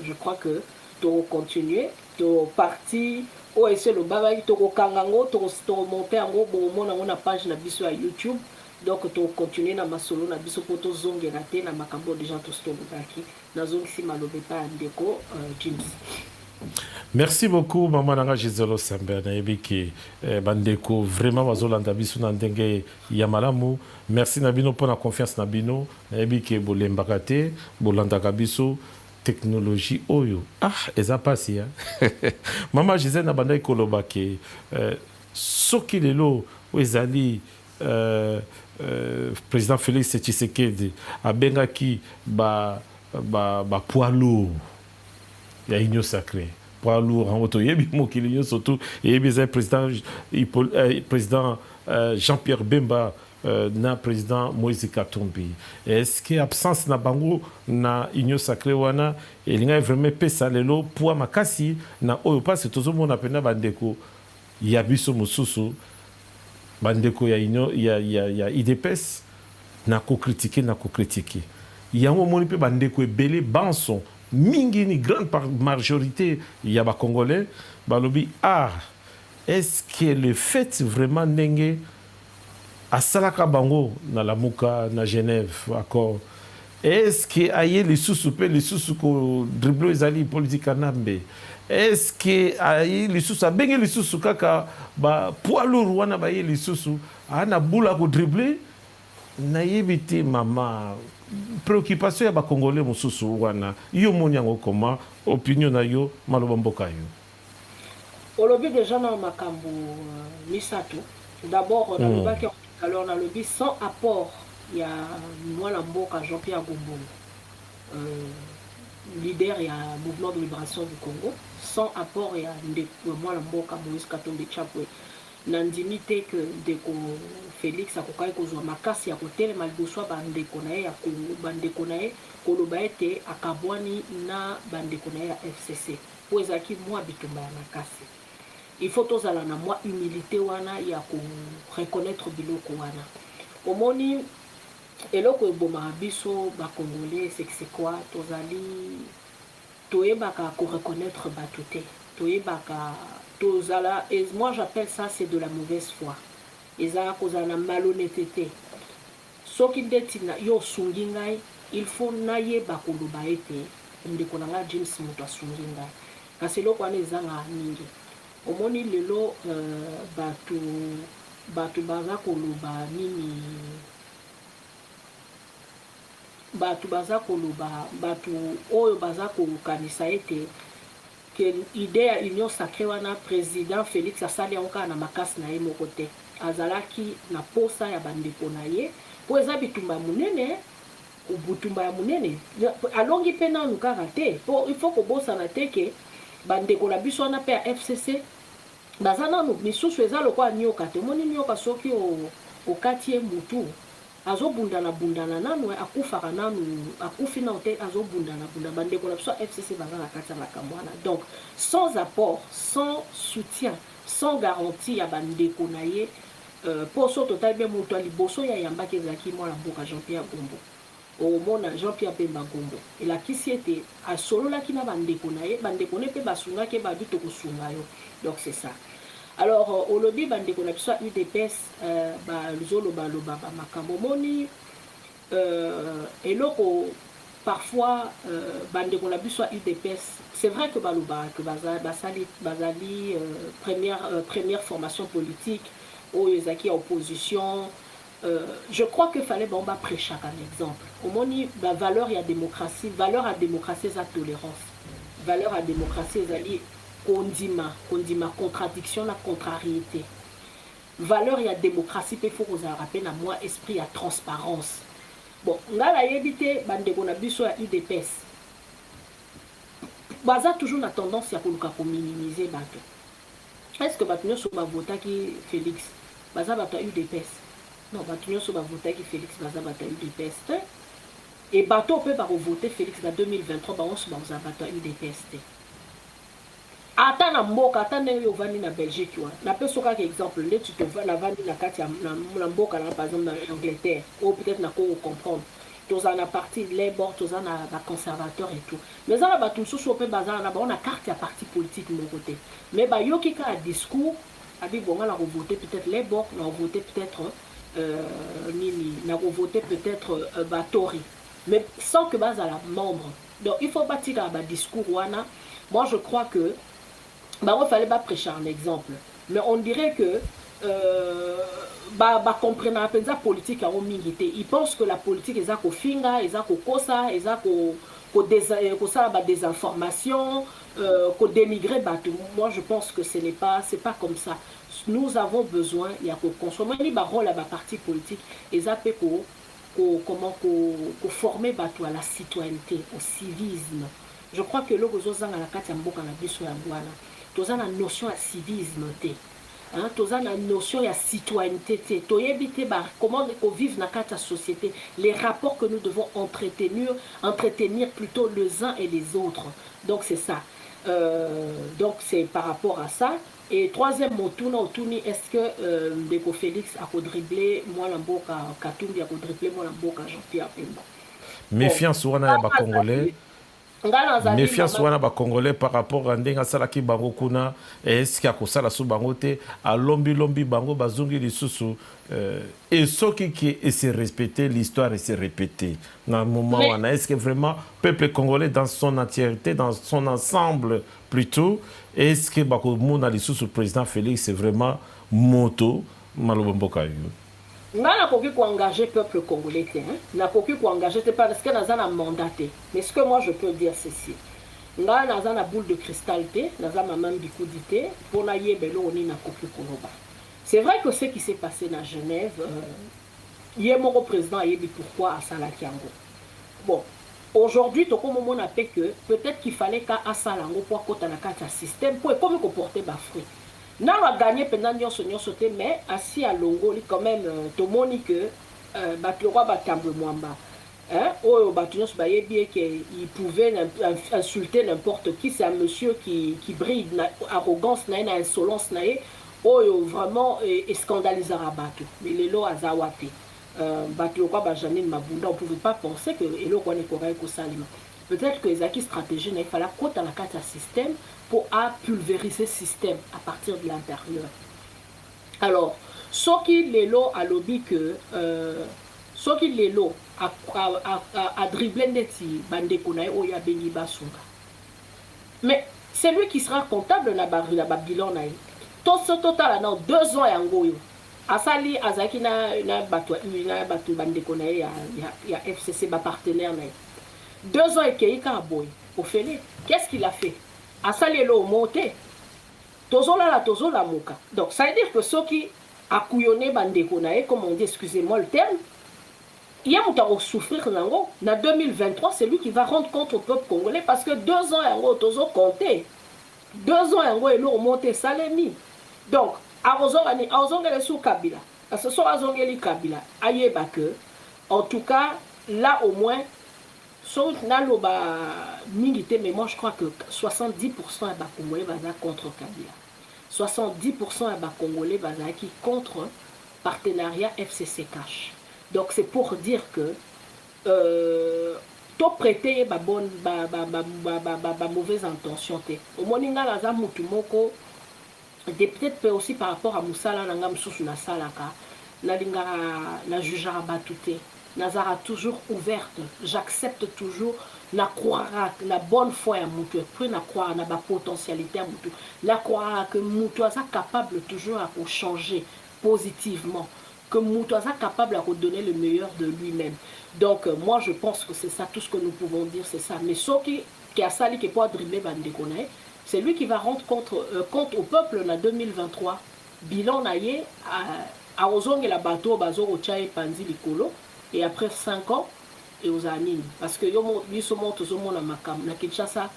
Je crois que tu vas continuer, tu vas partir, ou essayer le bagage, tu vas kangango, tu vas monter en gros, bon, on a page na biso à YouTube. Donc tu continues na masolo na biso poto zongela te na makambo déjà to stolobaki na zongisi malobe pa ndeko James. Merci beaucoup maman nanga Gisèle Sembe nayebi ki bandeko vraiment bazolanda biso na ndenge ya malamu merci na bino pona confiance na bino nayebi ki bolembaka te bolandaka biso technologie oyo eza pasi maman Gisèle na bandai koloba ke soki lelo ezali président Félix Tshisekedi a bengaki ba poids lourd ya union sacrée poids lourd en auto yebi mokili surtout yebi président Jean-Pierre Bemba na président Moïse Katumbi est-ce que absence na bango na union sacrée wana elinga vraiment pesa lelo poids makasi na oyo parce tozomona pena bandeko ya biso mosusu bandeko ya union ya IDPS na ko critiquer yango moni pe bandeko ebele banson mingi ni grande majorité ya ba congolais balobi est-ce que le fait vraiment ndenge asalaka bango na Lamuka na Genève accord est-ce que aye lisusu pe lisusu ko dribble ezali politique nambe est-ce que ayi lisusu abenge lisusu kaka ba poids lourd wana ba ye lisusu ana bula ko dribbler na yebite mama préoccupation ya ba congolais mususu wana yo monyango comment opinion na yo maloba mboka yo olobi déjà na makambo misato d'abord na lobaki alors na lobi sans apport ya mwana mboka Jean-Pierre Gombongo leader il y a un mouvement de libération du Congo sans apport il y a moi le mboka Moïse Katumbi Chapwe nandimité que ndeko Félix akokai kozwa makasi ya kotelema liboso bandeko na ye ya bandeko na ye koloba ete akabwani na bandeko na ye ya FCC po ezalaki mwa bitumba ya makasi il faut tozala na mwa humilité wana ya ko reconnaître biloko wana omoni eloko ebomaka biso bakongolais c'est quoi tozali toyebaka ko reconnaître bato te toyebaka tozala et moi j'appelle ça c'est de la mauvaise foi ezala kozala na malhonnêteté soki ndeti na yo osungi ngai il faut nayeba koloba ete ndeko na nga James moto asungi ngai kasi eloko wana ezanga mingi omoni lelo bato baza koloba nini bato baza koloba bato oyo baza kokanisa ete que idée ya union sacrée wana président Félix asali yango kaka na makasi na ye moko te azalaki na posa ya bandeko na ye po eza bitumba monene butumba ya munene alongi pe nanu kaka te po il faut kobosana te ke bandeko na biso wana pe ya FCC baza nanu misusu eza lokola nioka te omoni nioka soki okati ye mutu azobundana nanu akufaka nanu akufi nanu te azobundana bandeko na biso FCC baza na kati ya makambo wana. Donc sans apport, sans soutien, sans garantie ya bandeko na ye poso total bien mutu liboso ya yambaki ezalaki mwana mboka Jean-Pierre Gombo omona Jean-Pierre Bemba Gombo elakisi ete asololaki na bandeko na ye bandeko ne mpe basungaki badu tokosunga yo. Donc c'est ça. Alors olobi bandeko na biso UDPS bazoloba makambo moni eloko parfois bandeko na biso UDPS c'est vrai que baloba que bazali première formation politique ou ezaki opposition. Je crois qu'il fallait bon prêcher un exemple. Au moins, la valeur à démocratie, c'est la tolérance. Valeur à démocratie, c'est condiment, contradiction, la contrariété. Valeur à démocratie, il faut que vous rappelez à moi esprit à transparence. Bon, on a évité bandeko na biso à UDPS. Baza toujours la tendance à minimiser bato. Est-ce que bato sur ma vote qui Félix baza bato UDPS? Non, bato sur ma vote qui Félix baza bato UDPS. Et bato peut pas voter Félix en 2023 ba on se baza bato UDPS. Ata na mboka ata ndenge yo vandi na Belgique wa na pe soka ka exemple là tu te vas la vandi na kati na mboka na par exemple na Angleterre ou peut-être na ko comprendre tous en a parti les bords tous en a ba conservateur et tout mais ça ba tout sous pe bazar na ba on a carte à parti politique mon côté mais ba yo ki ka discours abi bon on a voter peut-être les bords on a voter peut-être nini na voter peut-être Batori mais sans que bazala membre donc il faut pas tirer ba discours wana. Moi je crois que bah il fallait pas prêcher un exemple mais on dirait que comprendre un peu la politique à omingité ils pensent que la politique est à finga est à kosa est à désinformation dénigrer bateau. Moi je pense que c'est pas comme ça. Nous avons besoin il y a qu'on consommer les rôle à la partie politique et ça peut comment former bateau à la citoyenneté au civisme. Je crois que le gozo zanga la kati mboka na biso ya bwana toza na notion ya civisme te hein toza na notion ya citoyenneté te toyebite ba comment qu'on vive na kati ya société les rapports que nous devons entretenir plutôt les uns et les autres. Donc c'est ça donc c'est par rapport à ça. Et troisième mot tourni est-ce que Ndeko Félix a dribbler moi la mboka Katumbi a dribbler moi la mboka Jean-Pierre Bemba méfiance wana ya ba congolais. Méfiance wana ba congolais par rapport à ndenga salaki bango kuna est-ce qu'il y a kosala sou bango te a lombi bango bazungi lisusu et soki qui est se respecter l'histoire et se répéter dans le moment wana est-ce que vraiment peuple congolais dans son entièreté dans son ensemble plutôt est-ce que bako mona lisusu président Félix c'est vraiment moto malobomboka yo nga nakoki engager peuple congolais te nakoki engager te parce que naza na mandaté mais ce que moi je peux dire ceci nga naza na boule de cristal te naza maman bikudi te pona yebelo oni nakoki koloba. C'est vrai que ce qui s'est passé na Genève yé mon président yebi pourquoi asalaki yango. Bon aujourd'hui to comme on a fait que peut-être qu'il fallait qu'à asalango pour kota na kati ya système pour comme comporter ba fruit. N'a pas gagné pendant qu'on sauté mais assis à Longo quand même tout le monde que Batleroy Batambe Mwamba hein oh Batunios baye bien qu'il pouvait insulter n'importe qui. C'est un monsieur qui brille arrogance na insolence na oh vraiment et scandalisera Batu mais les lois azawate Batleroy Bajanine Mabunda on pouvait pas penser que elo quoi ne correct que salima. Peut-être que les acquis stratégiques il fallait côté la carte système pour pulvériser le système à partir de l'intérieur. Alors, ce qui est là à lobby que ce qui est là à dribbler des bandekunaï ou ya beni basunga. Mais c'est lui qui sera comptable na Babylone naï. Tout ce total dans 2 ans yangoyo. Asali azaki na batu bandekunaï ya FCC ba partenaire naï. 2 ans et Keika boy. Au fait, qu'est-ce qu'il a fait? Asali lo monté. Tozola la tozola moka. Donc ça veut dire que ceux qui a couillonné bandeko nae, comme on dit, excusez-moi le terme, il y a un souffrir en 2023, c'est lui qui va rendre compte au peuple congolais parce que 2 ans en gros, ils ont compté. 2 ans en gros, ils ont monté Salemi. Donc, Azongeli sous Kabila, parce que Azongeli Kabila, ayeba que, en tout cas, là au moins, sauf naloba milité, mais moi je crois que 70% des Congolais vont contre Kabila. 70% des Congolais vont contre partenariat FCC Cash. Donc c'est pour dire que to prêter ba bonne ba mauvaise intention te. Au moninga la za mutu moko peut-être aussi par rapport à musala nanga msusu na salaka na linga na jugera batute. Nazara toujours ouverte. J'accepte toujours la croire la bonne foi à mutu. Puis na croire na ba potentialité à mutu. La croire que mutu est capable toujours à changer positivement. Que Moutouaza est capable de redonner le meilleur de lui-même. Donc, moi, je pense que c'est ça, tout ce que nous pouvons dire, c'est ça. Mais ce qui a sali, qui peut dribbler Bandekone, c'est lui qui va rendre compte au peuple en 2023. Bilan naïe, à Ozong et la bateau, Bazo, Ochae, Panzi, Likolo, et après 5 ans, et aux anines. Parce que ils sont montés au monde à Makam, na Kinshasa,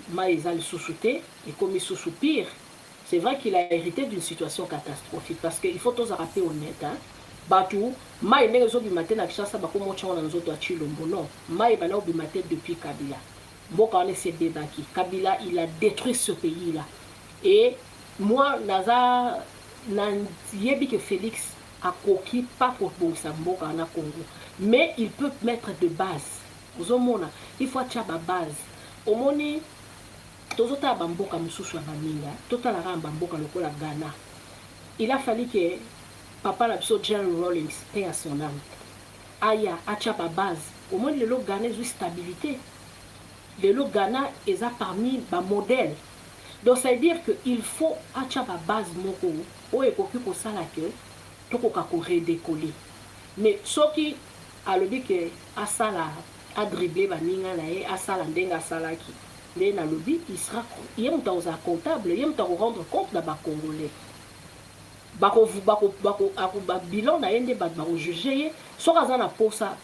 Maïza, le sous-souté, et comme ils sous-soupirent, c'est vrai qu'il a hérité d'une situation catastrophique parce qu'il faut tous rappeler honnête. Hein? Batou, Maï n'est pas matin à Kinshasa, comme on a nos autres à Chilombo. Non, Maï est matin depuis Kabila. Bon, quand on est débat qui Kabila, il a détruit ce pays-là. Et moi, Naza, Yebi que Félix a coquille pas pour Sambo en Congo. Mais il peut mettre de base. Vous avez il faut avoir une base. Au moment tozota bamboka mususu ya baninga totala ramba mboka lokola Ghana. Il a fallu que papa la biso Jerry Rawlings paie à son âme aya acha ba base au moins le Ghana a stabilité. Le Ghana est parmi ba modèle. Donc ça veut dire que il faut acha ba base moko o ekoki ko sala que tokoka ko redécoller. Mais ce qui a le dit que asala a dribbler baninga na e asala ndenga salaki. Mais dans le but, il y a un comptable, il y a un rendre compte de la Congolais. Bilan na yende bako juger, so razana pour ça,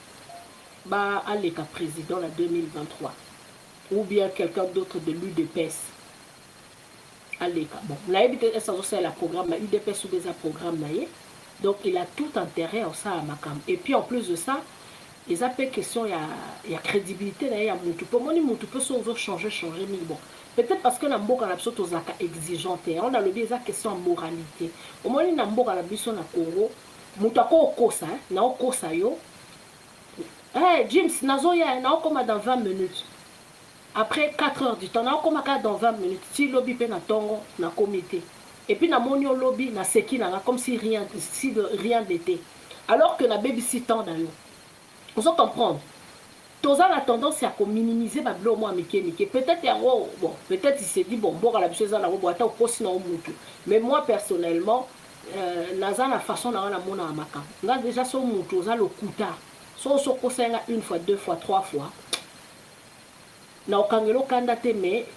aller comme président en 2023, ou bien quelqu'un d'autre de l'UDPS. Allez, bon, la UDPS c'est la programme, la UDPS ou des programmes naïe, donc il a tout intérêt à ça à Makam. Et puis en plus de ça. Les appels question, il y a crédibilité derrière Moutou. Pour moi, Moutou peut changer, mais bon. Peut-être parce que la mboka la biso tozaka exigeante. On a le déjà question en moralité. Au moins, la mboka la biso na Congo, Moutou ko okosa, na okosa yo. James, nazoya, na okoma dans 20 minutes. Après 4 heures du temps, na okoma dans 20 minutes. Si lobby pe na tongo, na comité. Et puis na monio lobby, na seki na comme si rien n'était. Alors que na baby temps dans yo. Vous comprenez? Tous la tendance à minimiser ma bleu moi mécanique. Peut-être bon, peut-être il s'est dit bon la chose à la boîte au poste na mutu. Mais moi personnellement, naza la façon na la mona amaka. Là déjà son mutu za le kuta. So kosenga une fois, 2 fois, 3 fois. Na okangelo kandate mais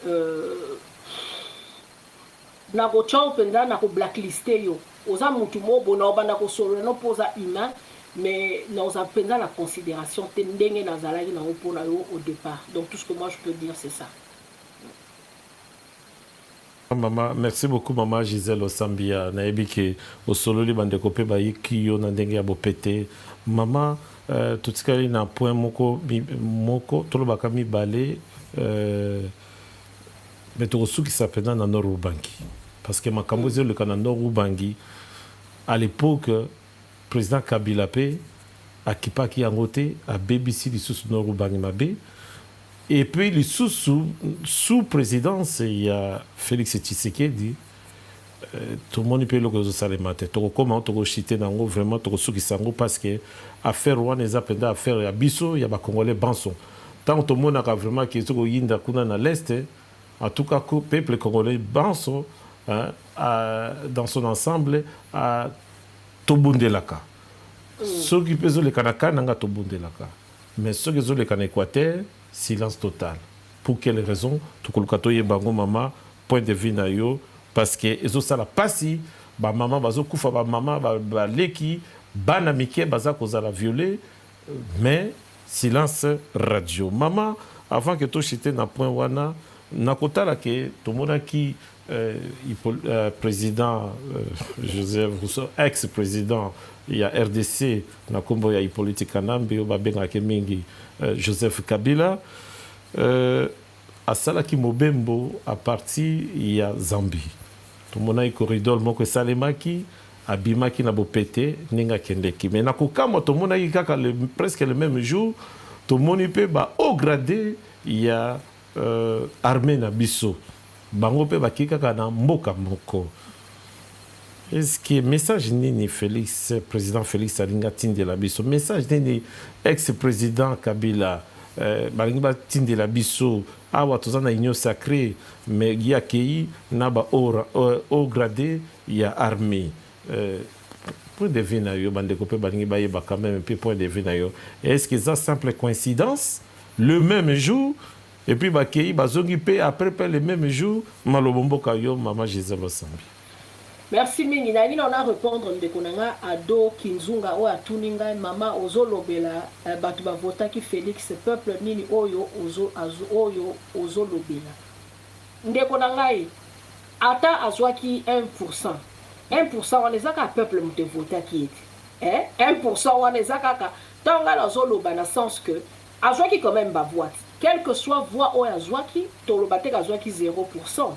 na go chao penda na ko blacklister yo. Oza mutu mo bona obanda ko solo no posa humain. Mais nous avons la considération au départ. Donc tout ce que moi je peux dire, c'est ça. Maman, merci beaucoup maman Gisèle Osambia. Naebi ke osololi bandeko pe ba yiki yo na ndenge ya bopete. Maman, tout ce qui na point moko tolobaka mibale mais to su qui s'appelle na Nord Ubangi. Parce que makambo ze le kana Nord Ubangi à l'époque président Kabila P a kipaki yangote a BBC lisusu Nord Ubangi mabe. Et puis les sous présidence il y a Félix Tshisekedi tout le monde peut le réseau salemate to comment to chiter nango vraiment to suki sango parce que affaire wana eza penda affaire ya biso ya ba congolais banso tant tout le monde a vraiment qui to yinda kuna na l'est en tout cas le peuple congolais banso dans son ensemble à tobundelaka ceux qui peuvent le kanaka nanga tobundelaka mais ceux qui ont le kana Équateur silence total. Pour quelle raison? Tout le monde bango maman point de vue na yo parce que ezo sala pasi ba maman bazo kufa ba maman ba leki bana mike baza kozala violer mais silence radio. Maman, avant que tu chite na point wana, na kotala ke tomonaki président Joseph Rousseau, ex-président il y a RDC na kombo ya Hippolyte Kanambe o babenga ke mingi Joseph Kabila asalaki mobembo à partir ya Zambie. Tomonaki corridor moko salemaki abimaki na bopete ninga kendeki. Mais na kokamo tomonaki kaka presque le même jour tomoni pe ba au gradé il y a armée na biso. Bango pe baki kaka na mboka moko. Est-ce que message nini Félix, président Félix Alinga tinde la biso, message nini ex-président Kabila balinga tinde la biso awa tozana union sacrée mais ya kei na ba au gradé ya armée point de vue na yo bande kopé balingi ba yeba quand même puis point de vue na yo, est-ce que ça simple coïncidence le même jour et puis bakei bazongi pe après le même jour malobombo kayo maman Gisèle Osambi. Merci mingi na nini ona répondre ndeko nanga ado kinzunga o atuninga mama ozolobela batu bavota ki Félix peuple nini oyo ozolobela ndeko nangai ata azwaki 1% 1% wana ezaka peuple mute vota ki ete 1% wana ezaka ka tanga la zoloba na sens que azwaki quand même ba voix quel que soit voix o azwaki tolobate azwaki 0%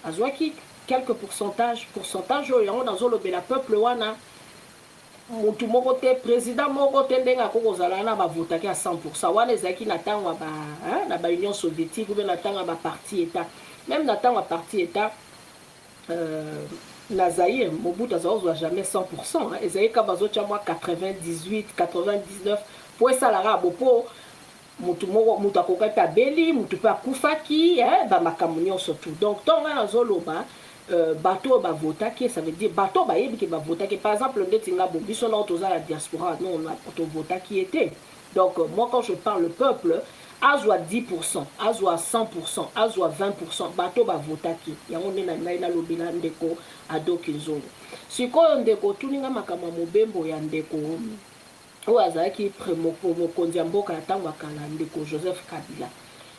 azwaki quelques pourcentage oyo dans le peuple wana mutu moko te président moko te ndenga kokozala na bavotaki à 100% wana ezaki na tango na ba Union soviétique ou bien na tango ba parti état même na tango parti état na Zaïre Mobutu azozwa jamais 100% ezaki ka bazotia moi 98 99 pour ça la rabopo mutu akoka pa beli mutu pa kufaki ba makamunyo surtout donc tonga na zoloba bateau ba vota qui ça veut dire bateau ba yebi ki ba vota qui par exemple le tinga bo biso na otoza la diaspora non on a to vota qui était donc moi quand je parle le peuple azwa 10% azwa 100% azwa 20% bateau ba vota qui yango na lobila ndeko ado kinzongo sikoyo ndeko tuninga makama mobembo ya ndeko o azaki mokonzi ya mboka ya ntango akala ndeko Joseph Kabila.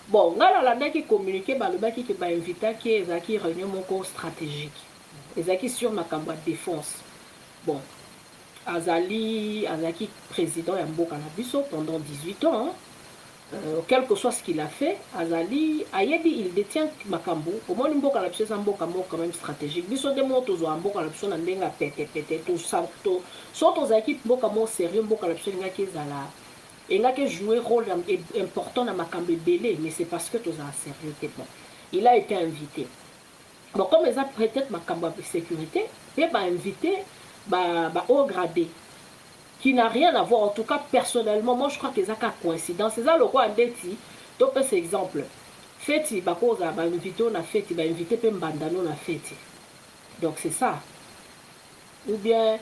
Bon, ngala landaki communiqué balobaki ke ba invitaki ezaki réunion moko stratégique. Ezaki sur makambo de défense. Bon, azaki président ya mboka na biso pendant 18 ans. Quel que soit ce qu'il a fait, Azali ayebi il détient makambo. Comment mboka na biso mboka moko quand même stratégique. Biso de moto zo mboka na biso na ndenga pété tout ça tout. Soto zaki mboka mo sérieux mboka na biso ngaki ezala. Il a joué un rôle important dans ma cambe belé, mais c'est parce que tout ça sérieux. Bon. Il a été invité. Bon, comme ils ont prêté ma cambe de sécurité, il m'a invité au gradé, qui n'a rien à voir, en tout cas personnellement, moi je crois que c'est une coïncidence. C'est ça le roi Ndeti, donc c'est exemple. Feti, bah invité, on a fait, il m'a invité, puis Mbandano, on a fait. Donc c'est ça. Ou bien.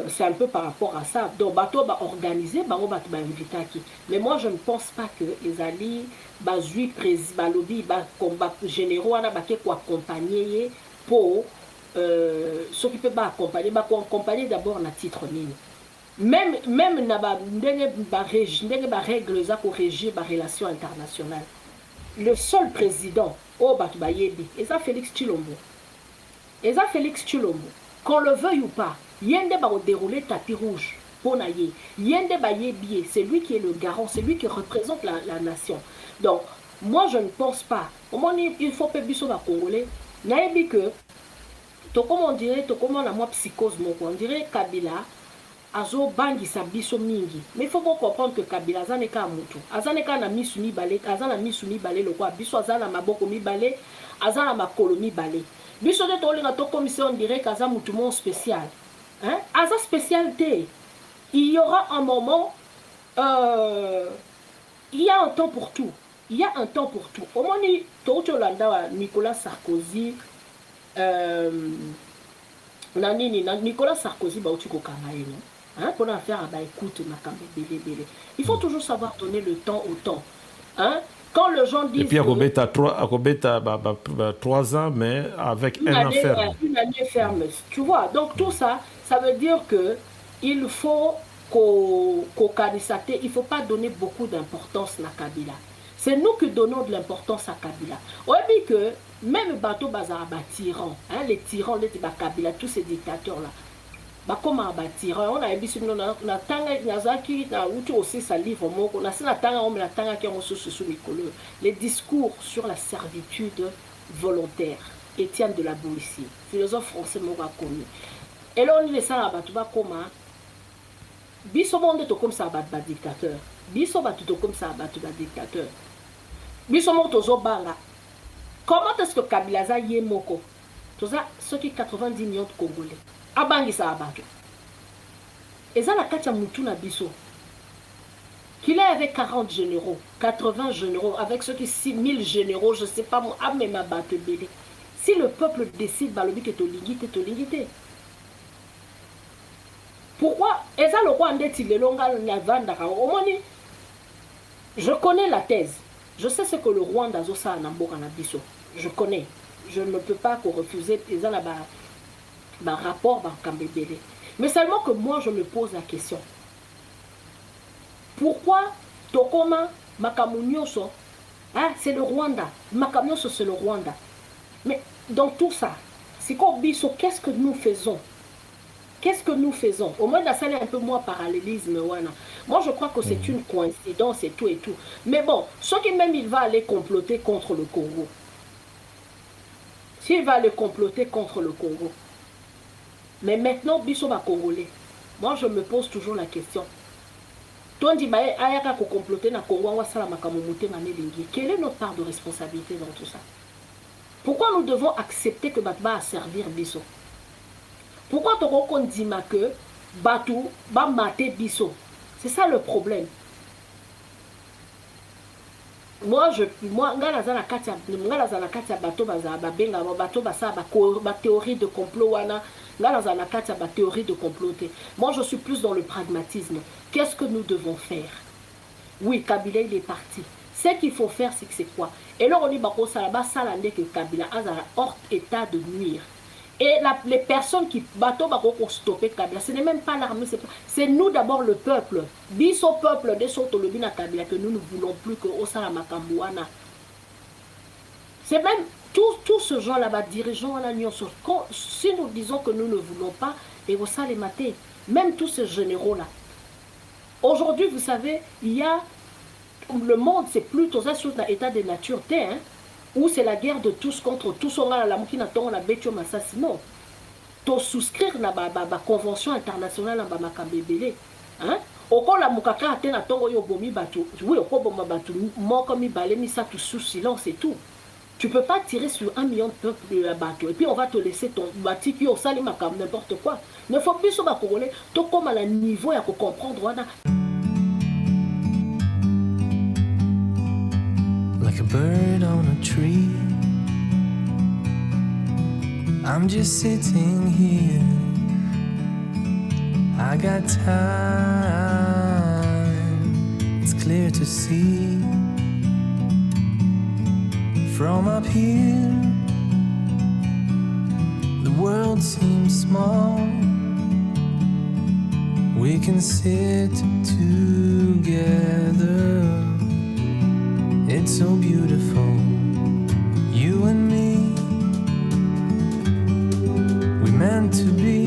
C'est un peu par rapport à ça. Donc, bateau va organiser, bateau va inviter qui. Mais moi, je ne pense pas que les alliés, bazui président, lobby, combat généraux, on a baqué quoi accompagner pour ceux qui peuvent accompagner, accompagner d'abord na titre nini. Même na ba règle ça pour régir ba relations internationales. Le seul président au Batbayebi, et ça Félix Tshilombo. Qu'on le veuille ou pas. Yende va dérouler tapis rouge pour naïe. Yende va yébier, c'est lui qui est le garant, c'est lui qui représente la nation. Donc, moi je ne pense pas. Au moins, il faut que biso va congolais. Naïbi que, comme on dirait, comme on a moi psychose, on dirait Kabila, azo bangi sa biso mingi. Mais il faut comprendre que Kabila, azaneka mutu. Azaneka na misuni balé, azana misuni balé le quoi. Biso azana maboko mi balé, azana makolo mi balé. Biso de tolinga to commission on dirait qu'aza mutu mon spécial. Hein? À sa spécialité, il y aura un moment, il y a un temps pour tout. Il y a un temps pour tout. Au moment où Nicolas Sarkozy, Nicolas Sarkozy, pour faire écoute, il faut toujours savoir donner le temps au temps. Hein? Quand les gens disent... Et puis, à 3 ans, mais avec un an ferme. Une année ferme. Tu vois, donc tout ça, ça veut dire qu'il faut il ne faut pas donner beaucoup d'importance à Kabila. C'est nous qui donnons de l'importance à Kabila. On dit que même bateau bazar tyran, les tyrans, les Kabila, tous ces dictateurs-là, comme un tyran, on a vu sur nous, aussi sa livre, les discours sur la servitude volontaire. Étienne de la Boétie, philosophe français connu. Et là on dit ça là, tu vas comment? Biso monde to comme ça bat dictateur. Biso bat to comme ça bat dictateur. Biso monde to banga. Comment est-ce que Kabila za yemoko? Tout ça, ceux qui 90 millions de Congolais. Abangi ça abato. Et ça la katia mutu na biso. Qu'il est avec 40 généraux, 80 généraux, avec ceux qui 6000 généraux, je sais pas moi, même abato belé. Si le peuple décide, balobi que to lingité. Pourquoi? Et ça le Rwanda est longa nyavanda au moins je connais la thèse. Je sais ce que le Rwanda a ça en Nabiso. Je connais. Je ne peux pas refuser les rapport dans Kambébélé. Mais seulement que moi je me pose la question. Pourquoi Tokoma Makamunyoso, c'est le Rwanda. Makamunyoso c'est le Rwanda. Mais dans tout ça, c'est comme Biso, qu'est-ce que nous faisons? Qu'est-ce que nous faisons? Au moins, ça est un peu moins parallélisme. Moi, je crois que c'est une coïncidence et tout et tout. Mais bon, ce qui même il va aller comploter contre le Congo. S'il va aller comploter contre le Congo. Mais maintenant, Biso va Congolais. Moi, je me pose toujours la question. Quelle est notre part de responsabilité dans tout ça? Pourquoi nous devons accepter que Batba a servir Biso? Pourquoi tu dis que Batou va mater Biso? C'est ça le problème. Moi, théorie de complot. Moi, je suis plus dans le pragmatisme. Qu'est-ce que nous devons faire? Oui, Kabila, il est parti. Ce qu'il faut faire, c'est que c'est quoi? Et là, on dit que Kabila a hors état de nuire. Et les personnes qui bateau stopper Kabila, ce n'est même pas l'armée, c'est nous d'abord le peuple. Biso peuple de Sotolobina Kabila que nous ne voulons plus que Osala Makambouana. C'est même tout ce genre là-bas, dirigeants à la Nyon. Si nous disons que nous ne voulons pas, et Osala les mater, même tous ces généraux là. Aujourd'hui, vous savez, il y a le monde, c'est plutôt ça sur l'état de nature, hein, où c'est la guerre de tous contre tous. On a la moukina ton la bétio massasino. To souscrire na ba convention internationale en ba makambébélé, hein. Oko la mukaka atena tongo yo bomi batu. Oui, oko bomba batu moko mi balé mi ça tout sous silence et tout. Tu peux pas tirer sur 1 million de peuples de la bateau et puis on va te laisser ton bâti qui au sali makam n'importe quoi. Ne faut plus sur ba congolais, to comme à la niveau ya ko comprendre wana. Like a bird on a tree, I'm just sitting here. I got time, it's clear to see. From up here, the world seems small. We can sit together. It's so beautiful, you and me. We meant to be